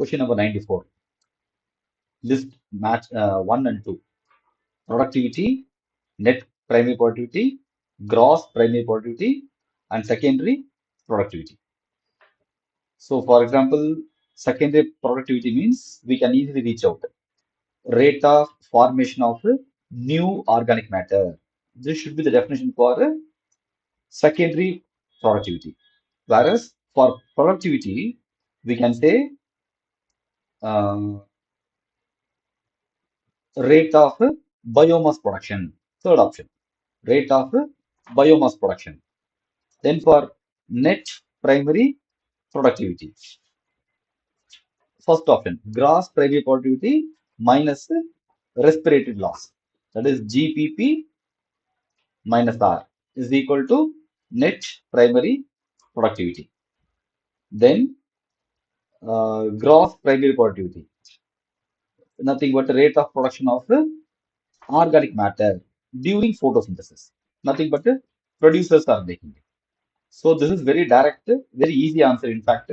Question number 94. List match 1 and 2. Productivity, net primary productivity, gross primary productivity, and secondary productivity. So, for example, secondary productivity means we can easily reach out. Rate of formation of new organic matter. This should be the definition for secondary productivity. Whereas for productivity, we can say uh, rate of biomass production. Third option, rate of biomass production. Then for net primary productivity, first option, gross primary productivity minus respiratory loss. That is GPP minus R is equal to net primary productivity. Then gross primary productivity, nothing but the rate of production of organic matter during photosynthesis. Nothing but producers are making it. So this is very direct, very easy answer in fact.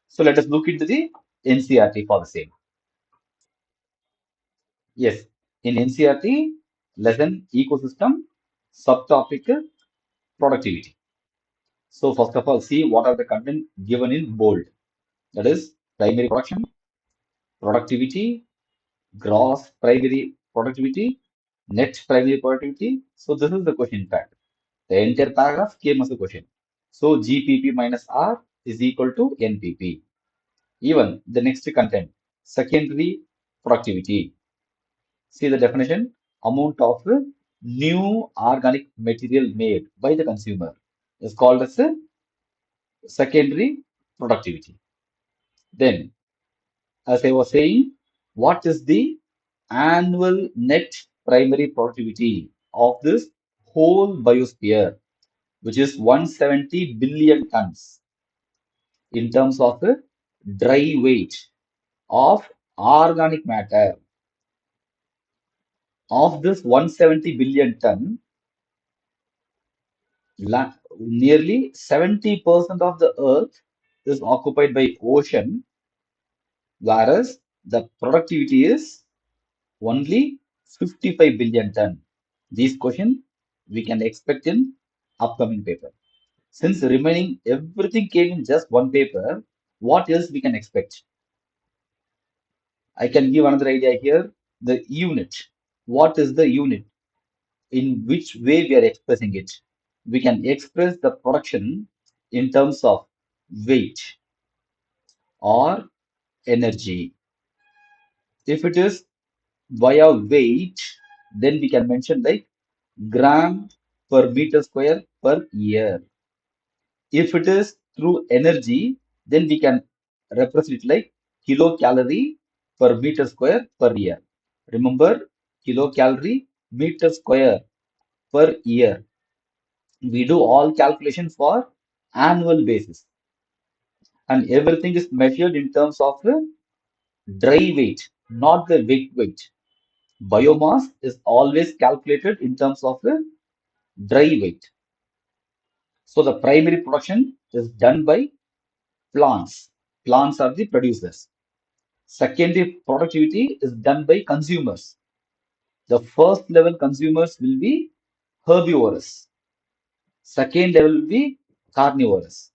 So let us look into the NCRT for the same. Yes, in NCRT, lesson ecosystem, subtopic productivity. So first of all, see what are the content given in bold. That is primary production, productivity, gross primary productivity, net primary productivity. So this is the question in fact. The entire paragraph came as a question. So GPP minus R is equal to NPP. Even the next content, secondary productivity. See the definition, amount of new organic material made by the consumer is called as a secondary productivity. Then, as I was saying, what is the annual net primary productivity of this whole biosphere, which is 170 billion tons in terms of the dry weight of organic matter. Of this 170 billion ton, nearly 70% of the earth is occupied by ocean, whereas the productivity is only 55 billion ton. These question we can expect in upcoming paper. Since remaining everything came in just one paper, what else we can expect? I can give another idea here. The unit. What is the unit? In which way we are expressing it? We can express the production in terms of weight or energy. If it is via weight, then we can mention like gram per meter square per year. If it is through energy, then we can represent it like kilocalorie per meter square per year. Remember, kilocalorie meter square per year. We do all calculation for annual basis, and everything is measured in terms of dry weight, not the weight. Biomass is always calculated in terms of dry weight. So the primary production is done by plants. Plants are the producers. Secondary productivity is done by consumers. The first level consumers will be herbivorous. Second level will be carnivorous.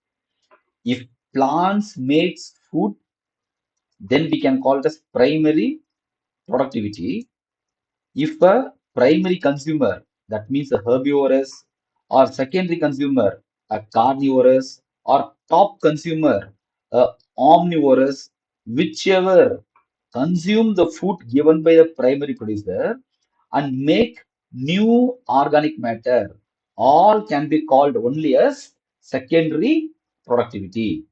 If plants makes food, then we can call it as primary productivity. If a primary consumer, that means a herbivorous, or secondary consumer, a carnivorous, or top consumer, a omnivorous, whichever consume the food given by the primary producer and make new organic matter, all can be called only as secondary productivity.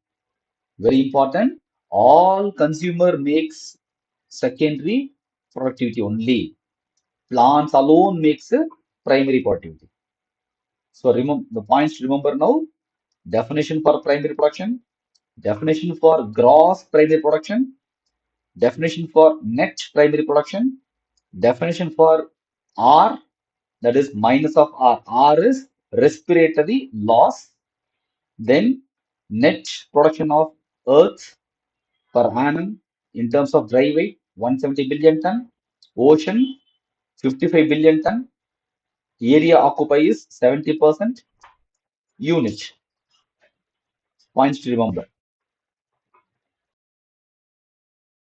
Very important. All consumer makes secondary productivity only. Plants alone makes a primary productivity. So remember the points to remember now. Definition for primary production, definition for gross primary production, definition for net primary production, definition for R, that is minus of R. R is respiratory loss. Then net production of earth, per annum in terms of dry weight, 170 billion ton. Ocean, 55 billion ton. Area occupied is 70%. Unit, points to remember.